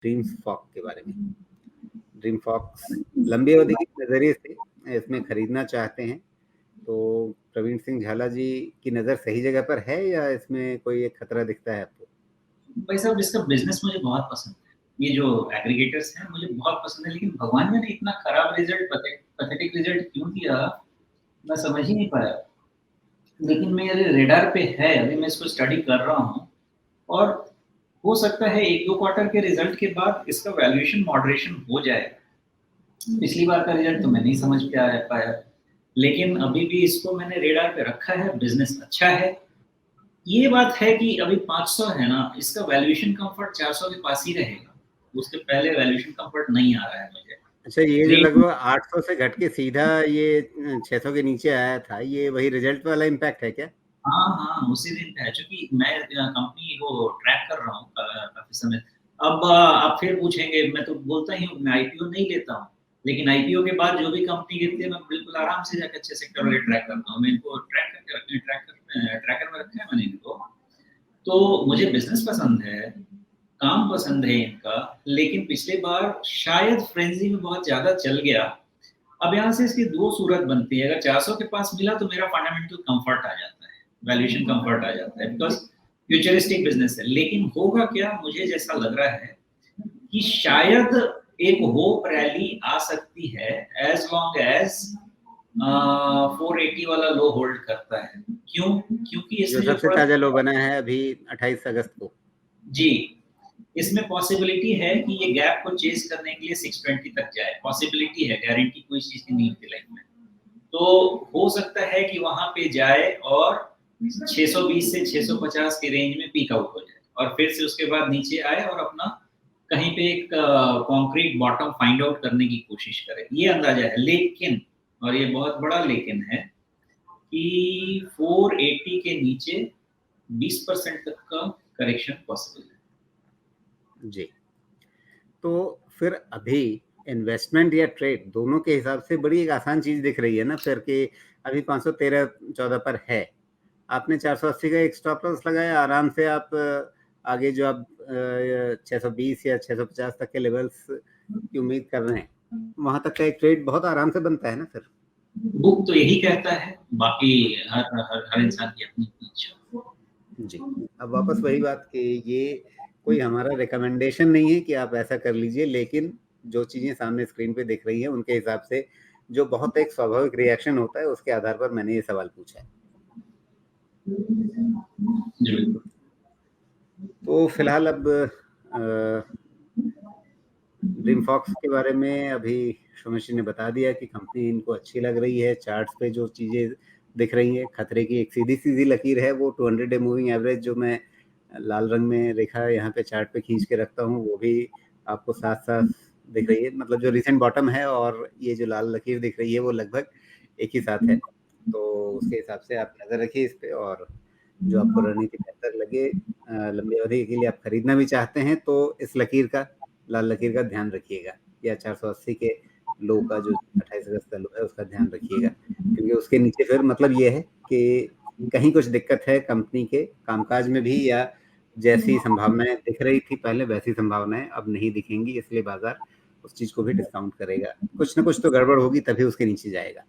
Dream Fock के बारे में। ड्रीम फॉक्स लंबी अवधि के नज़रिए से इसमें खरीदना चाहते हैं, तो प्रवीण सिंह झाला जी की नज़र सही जगह पर है या इसमें कोई एक खतरा दिखता है आपको? भाई साहब, इसका बिज़नेस मुझे बहुत पसंद है। ये जो एग्रीगेटर्स हैं मुझे बहुत पसंद है, लेकिन भगवान ने इतना खराब रिज़ल्ट पैथेटिक रिज़ल्ट क्यों दिया, मैं समझ ही नहीं पाया। लेकिन मेरे रेडार पे है, अभी मैं इसको स्टडी कर रहा हूँ और हो सकता है 1-2 क्वार्टर के रिज़ल्ट के बाद इसका वैल्यूएशन मॉडरेशन हो जाए। पिछली बार का रिज़ल्ट तो मैं नहीं समझ पे आया पाया, लेकिन अभी भी इसको मैंने रेडार पे रखा है, बिज़नेस अच्छा है। ये बात है कि अभी 500 है ना, इसका वैल्यूएशन कम्फर्ट 400 के पास ही रहेगा। उसके पहले वैल्यूएशन कम्फर्ट नहीं आ रहा है मुझे। अच्छा, ये जो लेकिन लगभग 800 से घट के सीधा ये 600 के नीचे आया था, ये वही रिजल्ट वाला इम्पैक्ट है क्या? हाँ, हाँ, उसी दिन पे है, चूँकि मैं कंपनी को ट्रैक कर रहा हूँ काफ़ी समय। अब आप फिर पूछेंगे, मैं तो बोलता ही हूँ, मैं आईपीओ नहीं लेता हूँ, लेकिन आईपीओ के बाद जो भी कंपनी गिरती है, मैं बिल्कुल आराम से जाके अच्छे सेक्टर वाले ट्रैक करता हूँ। मैं इनको ट्रैक करके ट्रैकर में रखा है मैंने इनको। तो मुझे बिज़नेस पसंद है, काम पसंद है इनका, लेकिन पिछली बार शायद फ्रेंज़ी में बहुत ज़्यादा चल गया। अब यहाँ से इसकी 2 सूरत बनती है, अगर 400 के पास मिला तो मेरा फंडामेंटल कम्फर्ट आ जाता है, वैल्यूएशन कम्फर्ट आ जाता है, बिकॉज़ फ्यूचरिस्टिक बिज़नेस है। लेकिन होगा क्या, मुझे जैसा लग रहा है कि शायद एक होप रैली आ सकती है, एज़ लॉन्ग एज़ 480 वाला लो होल्ड करता है। क्यों? क्योंकि जो इसमें जो सबसे थोड़ा ताज़ा लो बना है अभी 28 अगस्त को। जी, इसमें पॉसिबिलिटी है कि ये गैप को चेज़ करने के लिए 620 तक जाए, पॉसिबिलिटी है, गारंटी कोई चीज़ की नहीं होती लाइफ में। तो हो सकता है कि वहाँ पे जाए और 620 से 650 के रेंज में पीक आउट हो जाए और फिर से उसके बाद नीचे आए और अपना कहीं पे एक कॉन्क्रीट बॉटम फाइंड आउट करने की कोशिश करे। ये अंदाज़ा है, लेकिन और ये बहुत बड़ा लेकिन है कि 480 के नीचे 20% तक का करेक्शन पॉसिबल है। जी। तो फिर अभी इन्वेस्टमेंट या ट्रेड दोनों के हिसाब से बड़ी एक आसान चीज़ दिख रही है ना फिर कि अभी 513-14 पर है। आपने 480 का एक स्टॉप लॉस लगाया, आराम से आप आगे जो आप 620 या 650 तक के लेवल्स की उम्मीद कर रहे हैं, वहाँ तक का एक ट्रेड बहुत आराम से बनता है ना फिर। बुक तो यही कहता है, बाकी हर हर हर इंसान की अपनी-अपनी इच्छा। जी। अब वापस वही बात कि ये कोई हमारा रिकमेंडेशन नहीं है कि आप ऐसा कर लीजिए, लेकिन जो चीज़ें सामने स्क्रीन पे दिख रही हैं, उनके हिसाब से जो बहुत एक स्वाभाविक रिएक्शन होता है, उसके आधार पर मैंने ये सवाल पूछा है। जी, बिल्कुल। तो फिलहाल अब ड्रीम फॉक्स के बारे में अभी सुमेश जी ने बता दिया कि कंपनी इनको अच्छी लग रही है। चार्ट्स पे जो चीज़ें दिख रही हैं, खतरे की एक सीधी-सीधी लकीर है, वो 200 डे मूविंग एवरेज जो मैं लाल रंग में रेखा यहाँ पे चार्ट पे खींच के रखता हूँ, वो भी आपको साफ-साफ दिख रही है। मतलब जो रिसेंट बॉटम है और ये जो लाल लकीर दिख रही है, वो लगभग एक ही साथ है। तो उसके हिसाब से आप नज़र रखिए इस पे और जो आपको रणनीति बेहतर लगे लंबी अवधि के लिए आप खरीदना भी चाहते हैं, तो इस लकीर का लाल लकीर का ध्यान रखिएगा या 480 के लो का जो 28 अगस्त का लो है उसका ध्यान रखिएगा, क्योंकि उसके नीचे फिर मतलब ये है कि कहीं कुछ दिक्कत है कंपनी के कामकाज में भी या जैसी संभावनाएं दिख रही थी पहले वैसी संभावनाएं अब नहीं दिखेंगी, इसलिए बाजार उस चीज को भी डिस्काउंट करेगा। कुछ ना कुछ तो गड़बड़ होगी तभी उसके नीचे जाएगा।